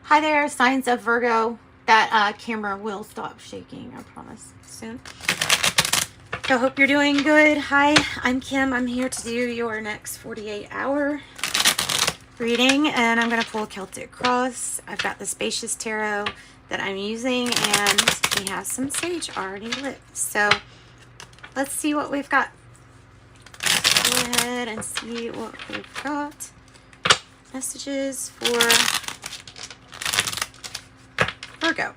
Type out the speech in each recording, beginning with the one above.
Hi there, signs of Virgo. That camera will stop shaking, I promise, soon. So I hope you're doing good. Hi, I'm Kim. I'm here to do your next 48-hour reading, and I'm going to pull a Celtic Cross. I've got the Spacious Tarot that I'm using, and we have some sage already lit. So let's see what we've got. Go ahead and see what we've got. Messages for Virgo.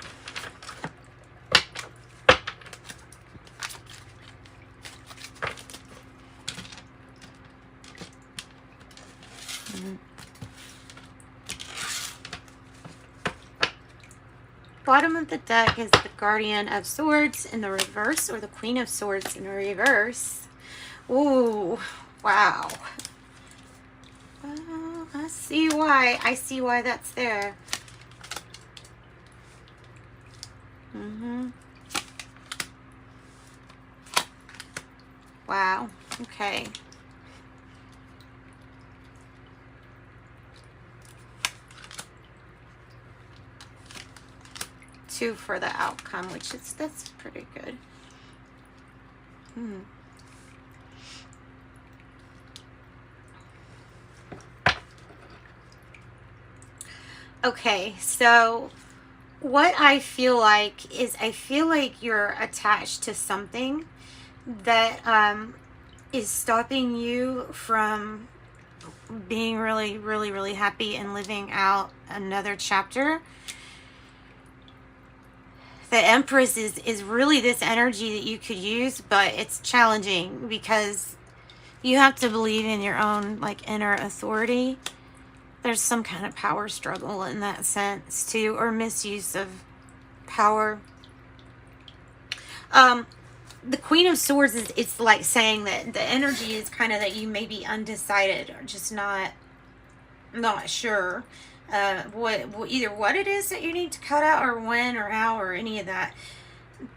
Bottom of the deck is the Guardian of Swords in the reverse, or the Queen of Swords in reverse. Ooh, wow. Well, I see why. I see why that's there. Wow. Okay. Two for the outcome, which is, that's pretty good. Okay, so what I feel like is, I feel like you're attached to something that is stopping you from being really happy and living out another chapter. The Empress is really this energy that you could use, but it's challenging because you have to believe in your own like inner authority. There's some kind of power struggle in that sense too, or misuse of power. The Queen of Swords is, it's like saying that the energy is kind of that you may be undecided or just not sure either what it is that you need to cut out, or when, or how, or any of that.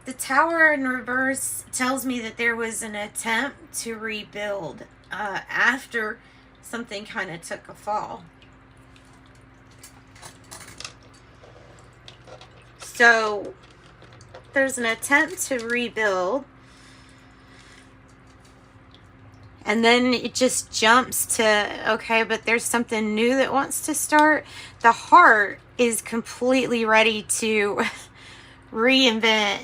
The Tower in reverse tells me that there was an attempt to rebuild after something kind of took a fall. So there's an attempt to rebuild, and then it just jumps to, okay, but there's something new that wants to start. The heart is completely ready to reinvent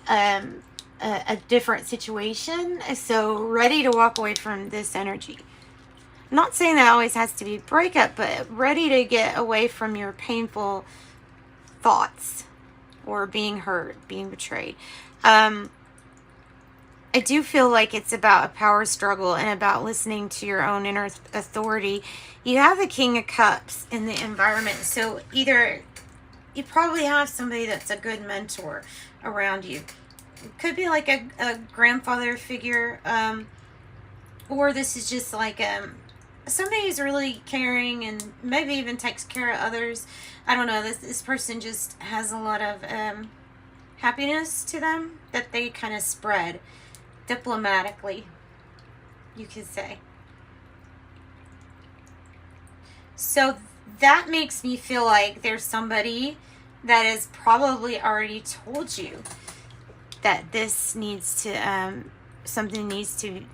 a different situation. So ready to walk away from this energy. I'm not saying that always has to be breakup, but ready to get away from your painful thoughts or being hurt, being betrayed. I do feel like it's about a power struggle and about listening to your own inner authority. You have the King of Cups in the environment. So either you probably have somebody that's a good mentor around you. It could be like a grandfather figure. Or this is just like somebody who's really caring and maybe even takes care of others. I don't know. This person just has a lot of happiness to them that they kind of spread diplomatically, you could say. So that makes me feel like there's somebody that has probably already told you that this needs to something needs to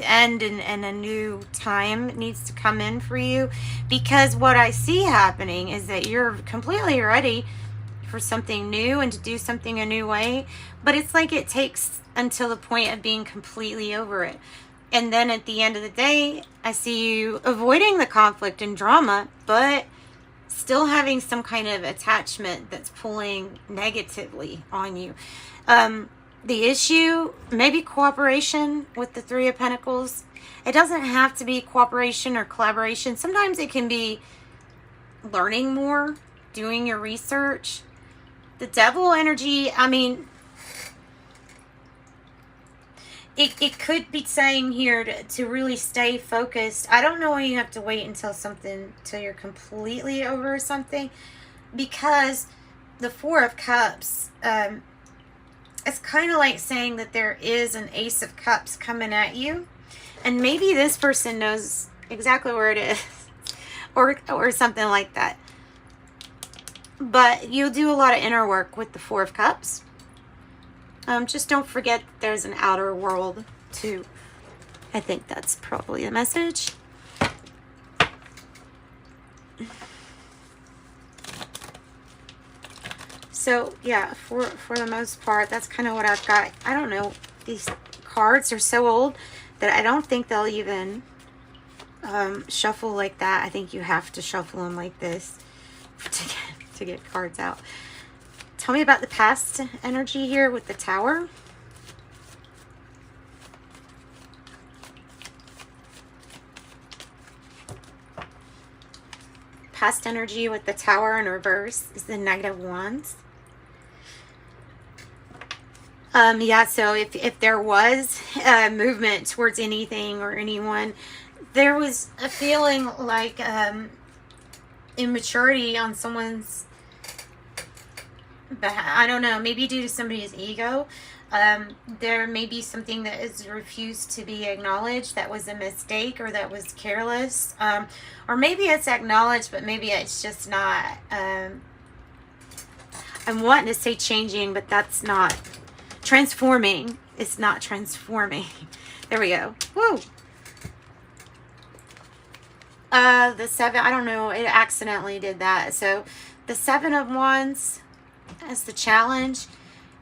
end, and a new time needs to come in for you. Because what I see happening is that you're completely ready for something new and to do something a new way, but it's like it takes until the point of being completely over it. And then at the end of the day, I see you avoiding the conflict and drama, but still having some kind of attachment that's pulling negatively on you. The issue, maybe cooperation with the Three of Pentacles. It doesn't have to be cooperation or collaboration. Sometimes it can be learning more, doing your research. The Devil energy, I mean, it could be saying here to really stay focused. I don't know why you have to wait until you're completely over something, because the Four of Cups, it's kind of like saying that there is an Ace of Cups coming at you, and maybe this person knows exactly where it is, or something like that. But you'll do a lot of inner work with the Four of Cups. Just don't forget there's an outer world too. I think that's probably the message. So yeah, for the most part, that's kind of what I've got. I don't know. These cards are so old that I don't think they'll even shuffle like that. I think you have to shuffle them like this to get cards out. Tell me about the past energy here with the Tower. Past energy with the Tower in reverse is the Knight of Wands. Yeah, so if there was movement towards anything or anyone, there was a feeling like immaturity on someone's behalf. I don't know, maybe due to somebody's ego. There may be something that is refused to be acknowledged that was a mistake or that was careless. Or maybe it's acknowledged, but maybe it's just not. I'm wanting to say changing, but that's not. Transforming. It's not transforming. There we go. Woo! The 7, I don't know, it accidentally did that. So the 7 of Wands as the challenge.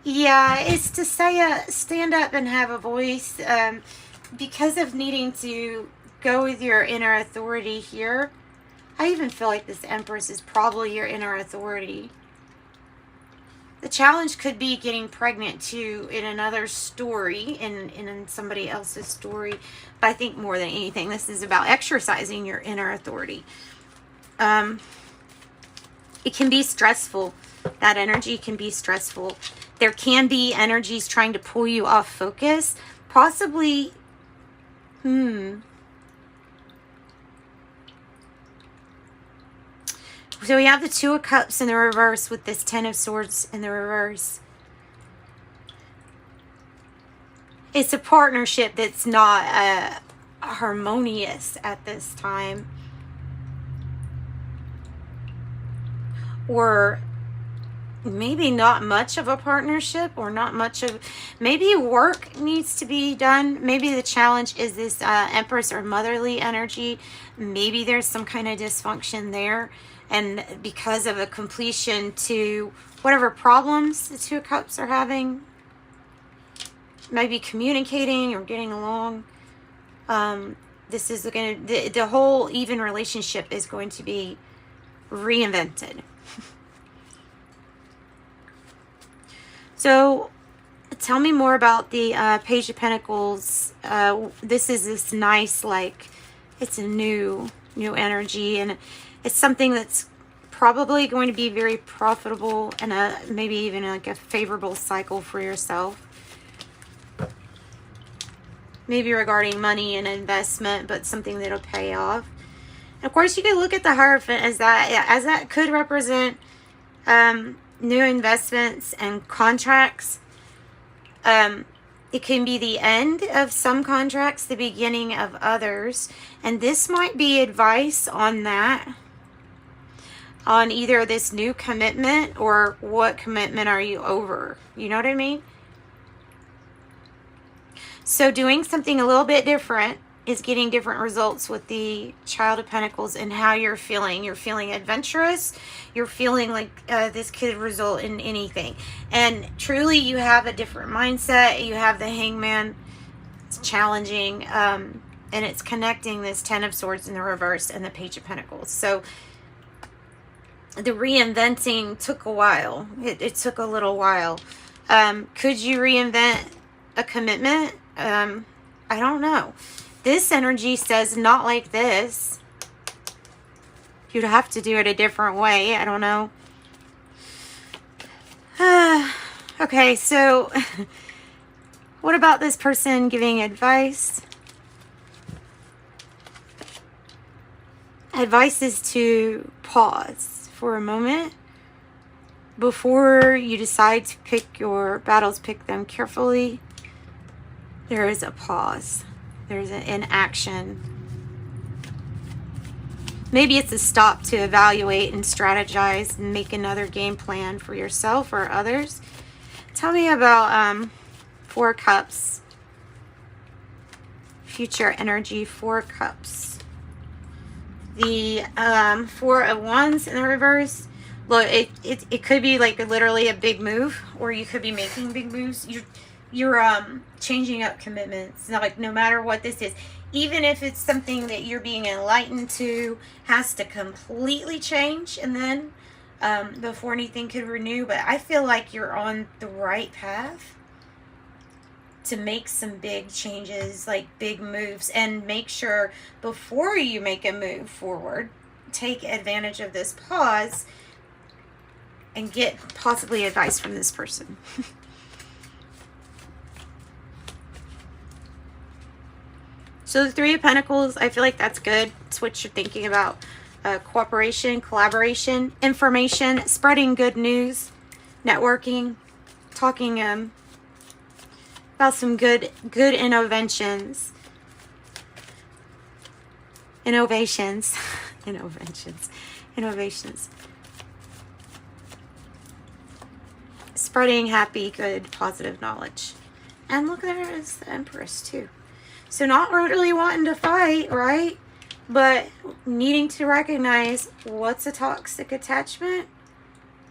Yeah, it's to say stand up and have a voice. Because of needing to go with your inner authority here. I even feel like this Empress is probably your inner authority. The challenge could be getting pregnant too in another story, in somebody else's story. But I think more than anything, this is about exercising your inner authority. It can be stressful. That energy can be stressful. There can be energies trying to pull you off focus. Possibly, So we have the 2 of Cups in the reverse with this 10 of Swords in the reverse. It's a partnership that's not harmonious at this time. Or maybe not much of a partnership, or not much of, maybe work needs to be done. Maybe the challenge is this Empress or motherly energy. Maybe there's some kind of dysfunction there. And because of a completion to whatever problems the 2 of Cups are having, maybe communicating or getting along, this is going to, the whole even relationship is going to be reinvented. So tell me more about the Page of Pentacles. This is this nice, like, it's a new energy, and it's something that's probably going to be very profitable and maybe even like a favorable cycle for yourself. Maybe regarding money and investment, but something that'll pay off. And of course, you could look at the Hierophant as that could represent new investments and contracts. It can be the end of some contracts, the beginning of others. And this might be advice on that. On either this new commitment or what commitment are you over. You know what I mean? So doing something a little bit different is getting different results with the Child of Pentacles and how you're feeling. You're feeling adventurous. You're feeling like this could result in anything. And truly you have a different mindset. You have the Hangman. It's challenging. And it's connecting this 10 of Swords in the reverse and the Page of Pentacles. So the reinventing took a while. It took a little while. Could you reinvent a commitment? I don't know. This energy says not like this. You'd have to do it a different way. I don't know. Okay, so what about this person giving advice? Advice is to pause for a moment before you decide to pick your battles. Pick them carefully. There is a pause. There's an action. Maybe it's a stop to evaluate and strategize and make another game plan for yourself or others. Tell me about 4 Cups. Future energy, 4 Cups. The 4 of Wands in the reverse. Look, it could be like literally a big move, or you could be making big moves. You're changing up commitments. Like, no matter what this is, even if it's something that you're being enlightened to, has to completely change, and then before anything could renew. But I feel like you're on the right path to make some big changes, like big moves, and make sure before you make a move forward, take advantage of this pause and get possibly advice from this person. So the 3 of Pentacles, I feel like that's good. It's what you're thinking about. Cooperation, collaboration, information, spreading good news, networking, talking about some good innovations. Spreading happy, good, positive knowledge. And look, there is the Empress too. So not really wanting to fight, right? But needing to recognize what's a toxic attachment,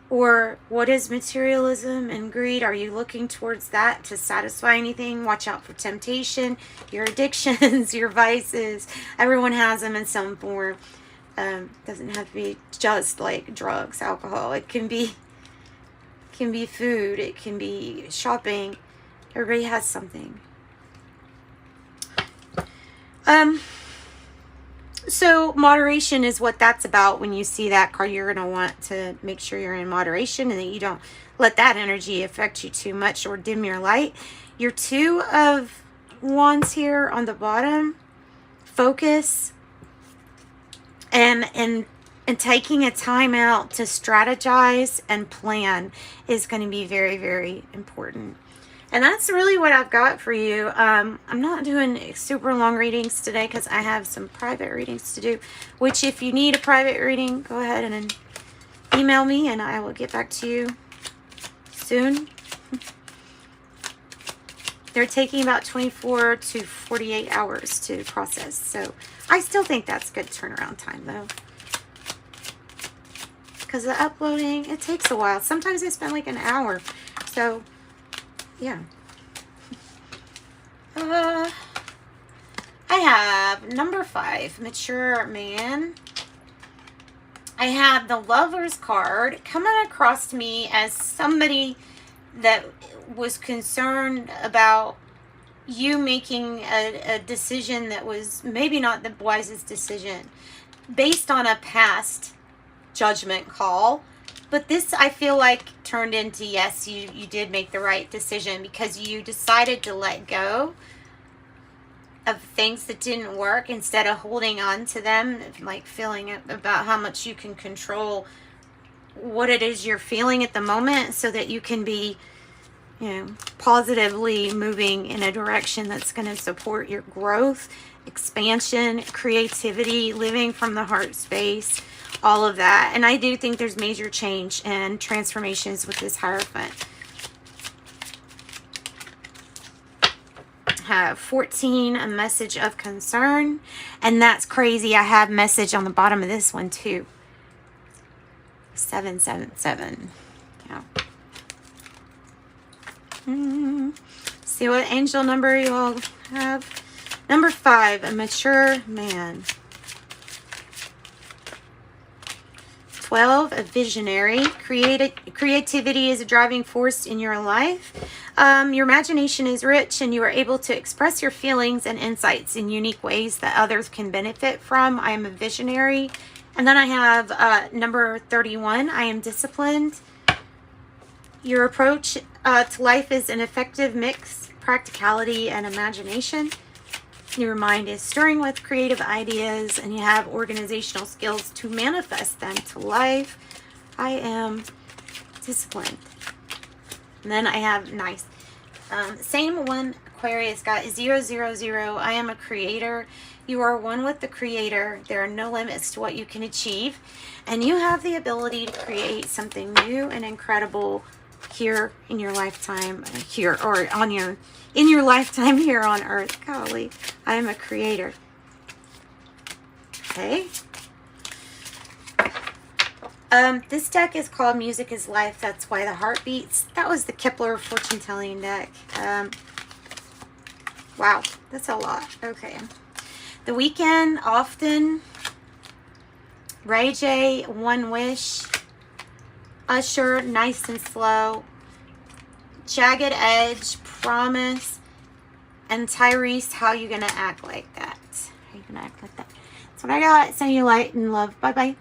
or what is materialism and greed. Are you looking towards that to satisfy anything? Watch out for temptation, your addictions, your vices. Everyone has them in some form. Doesn't have to be just like drugs, alcohol. It can be food. It can be shopping. Everybody has something. So moderation is what that's about. When you see that card, you're going to want to make sure you're in moderation and that you don't let that energy affect you too much or dim your light. Your 2 of Wands here on the bottom, focus and taking a time out to strategize and plan is going to be very, very important. And that's really what I've got for you. I'm not doing super long readings today because I have some private readings to do, which if you need a private reading, go ahead and email me and I will get back to you soon. They're taking about 24 to 48 hours to process. So I still think that's good turnaround time though. Because the uploading, it takes a while. Sometimes I spend like an hour. So yeah. I have number 5, mature man. I have the Lover's card coming across to me as somebody that was concerned about you making a decision that was maybe not the wisest decision based on a past judgment call. But this, I feel like, turned into, yes, you did make the right decision because you decided to let go of things that didn't work instead of holding on to them, like feeling about how much you can control what it is you're feeling at the moment so that you can be, you know, positively moving in a direction that's going to support your growth, expansion, creativity, living from the heart space. All of that. And I do think there's major change and transformations with this Hierophant. Have 14, a message of concern. And that's crazy. I have message on the bottom of this one too. 777. Yeah. See what angel number you all have. Number 5, a mature man. 12, a visionary. Creativity is a driving force in your life. Your imagination is rich and you are able to express your feelings and insights in unique ways that others can benefit from. I am a visionary. And then I have number 31, I am disciplined. Your approach to life is an effective mix, practicality and imagination. Your mind is stirring with creative ideas and you have organizational skills to manifest them to life. I am disciplined. And then I have same one Aquarius got 000. I am a creator. You are one with the Creator. There are no limits to what you can achieve. And you have the ability to create something new and incredible here in your lifetime, here, or on your, in your lifetime here on Earth. Golly, I am a creator. Okay. This deck is called Music is Life. That's why the heart beats. That was the Kepler fortune telling deck. Wow, that's a lot. Okay. The Weekend, Often, Ray J, One Wish, Usher, Nice and Slow, Jagged Edge, Promise, and Tyrese, How You Gonna Act Like That? How You Gonna Act Like That? That's what I got. Sending you light and love. Bye-bye.